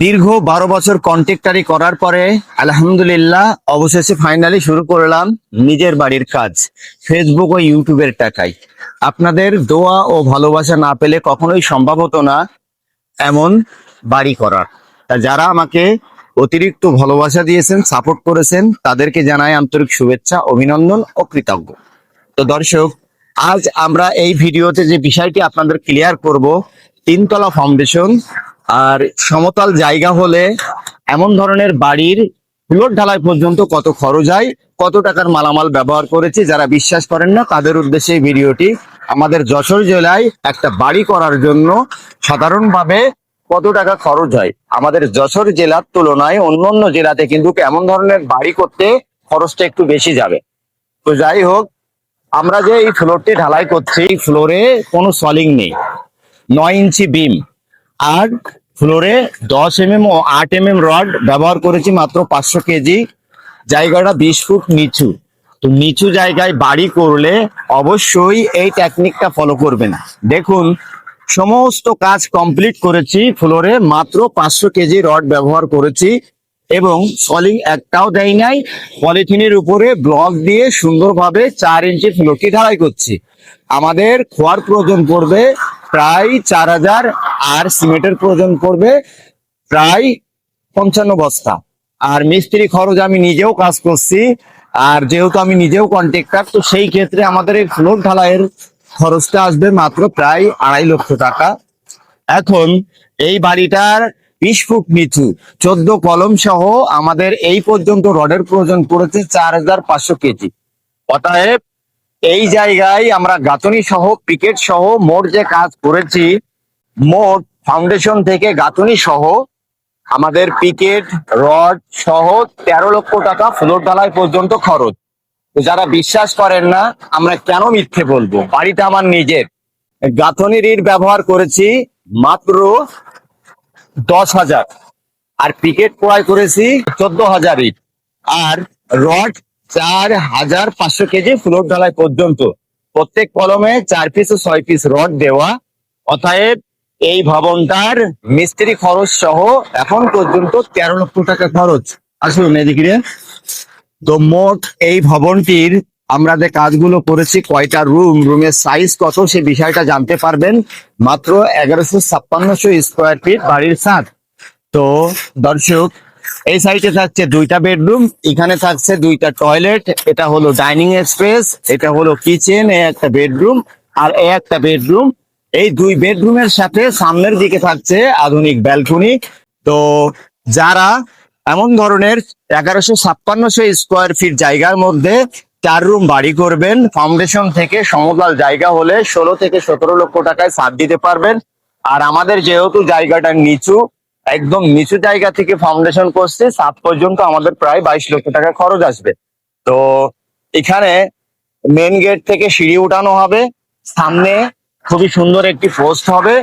দীর্ঘ 12 বছর কন্ট্রাক্টারি করার পরে আলহামদুলিল্লাহ অবশেষে ফাইনালি শুরু করলাম নিজের বাড়ির কাজ, ফেসবুক ও ইউটিউবের টাকায়। আপনাদের দোয়া ও ভালোবাসা না পেলে কখনোই সম্ভব হতো না এমন বাড়ি করার। তা যারা আমাকে অতিরিক্ত ভালোবাসা দিয়েছেন, সাপোর্ট করেছেন, তাদেরকে জানাই আন্তরিক শুভেচ্ছা, অভিনন্দন ও কৃতজ্ঞ। তো দর্শক, আজ আমরা এই ভিডিওতে যে বিষয়টি আপনাদের ক্লিয়ার করব, তিনতলা ফাউন্ডেশন আর সমতল জায়গা হলে এমন ধরনের বাড়ির ফ্লোর ঢালাই পর্যন্ত কত খরচ হয়, কত টাকার মালামাল ব্যবহার করেছি। যারা বিশ্বাস করেন না তাদের উদ্দেশ্যে এই ভিডিওটি। আমাদের যশোর জেলায় একটা বাড়ি করার জন্য সাধারণভাবে কত টাকা খরচ হয়, আমাদের যশোর জেলার তুলনায় অন্যান্য জেলাতে কিন্তু এমন ধরনের বাড়ি করতে খরচটা একটু বেশি যাবে। তো যাই হোক, আমরা যে এই ফ্লোরটি ঢালাই করছি, এই ফ্লোরে কোনো সলিং নেই, 9 ইঞ্চি বিম, আর ফ্লোরে 10 mm ও 8 mm রড ব্যবহার করেছি, মাত্র 500 কেজি। জায়গাটা 20 ফুট নিচু। তো নিচু জায়গায় বাড়ি করলে অবশ্যই এই টেকনিকটা ফলো করবেন। দেখুন, সমস্ত কাজ কমপ্লিট করেছি, ফ্লোরে মাত্র 500 কেজি রড ব্যবহার করেছি এবং সলিং একটাও দেয় নাই। পলিথিনের উপরে ব্লক দিয়ে সুন্দরভাবে 4 ইঞ্চি ফ্লোরটি ঢালাই করছি। আমাদের খোয়ার প্রয়োজন পড়বে প্রায় 4000, আর সিমেন্টের প্রয়োজন পড়বে প্রায় 55 বস্তা। আর মিস্ত্রি খরচ আমি নিজেও কাজ করছি, আর যেহেতু আমি নিজেও কন্ট্রাক্টর, তো সেই ক্ষেত্রে আমাদের এই ফ্লোর ঢালাইয়ের খরচটা আসবে মাত্র প্রায় 2.5 লক্ষ টাকা। এখন এই বাড়িটার 20 ফুট নিচু, 14 কলম সহ আমাদের এই পর্যন্ত রডের প্রয়োজন পড়েছে 4500 কেজি। অতএব এই জায়গায় আমরা গাঁথনি সহ পিকেট সহ মোট যে কাজ করেছি, মোট ফাউন্ডেশন থেকে গাঁথনি সহ আমাদের পিকেট রড সহ 13 লক্ষ টাকা ফ্লোর ঢালাই পর্যন্ত খরচ। তো যারা বিশ্বাস করেন না, আমরা কেন মিথ্যে বলবো, বাড়িটা আমার নিজের। গাঁথনির ইট ব্যবহার করেছি মাত্র 10,000, আর পিকেট ক্রয় করেছি 14,000 ইট, আর রড 4,500 কেজি ফ্লোর ঢালাই পর্যন্ত। প্রত্যেক কলমে 4 পিস ও 6 পিস রড দেওয়া। অতএব এই ভবনটার মিস্ত্রি খরচ সহ এখন পর্যন্ত 13 লক্ষ টাকা খরচ। আসুন এদিকে। তো মোট এই ভবনটির আমরা যে কাজগুলো করেছি, কয়টা রুম, রুমের সাইজ কত, সে বিষয়টা জানতে পারবেন। মাত্র 1156 স্কোয়ার ফিট বাড়ির ছাদ। তো দর্শক, এই সাইডে থাকছে 2টা বেডরুম, এখানে থাকছে 2টা টয়লেট, এটা হলো ডাইনিং স্পেস, এটা হলো কিচেন, এই একটা বেডরুম আর এই একটা বেডরুম। এই 2 বেডরুমের সাথে সামনের দিকে থাকছে আধুনিক ব্যালকনি। তো যারা এমন ধরনের 1156 স্কোয়ার ফিট জায়গার মধ্যে 4 রুম বাড়ি করবেন, ফাউন্ডেশন থেকে সমতল জায়গা হলে 16 থেকে 17 লক্ষ টাকায় ছাদ দিতে পারবেন। আর আমাদের যেহেতু জায়গাটা নিচু, একদম নিচু জায়গা থেকে ফাউন্ডেশন করছে, ছাদ পর্যন্ত আমাদের প্রায় 22 লক্ষ টাকা খরচ আসবে। তো এখানে মেন গেট থেকে সিঁড়ি উঠানো হবে, সামনে খুবই সুন্দর একটি পোস্ট হবে।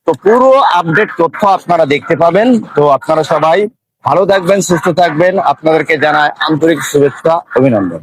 তো পুরো আপডেট তথ্য আপনারা দেখতে পাবেন। তো আপনারা সবাই ভালো থাকবেন, সুস্থ থাকবেন, আপনাদেরকে জানাই আন্তরিক শুভেচ্ছা, অভিনন্দন।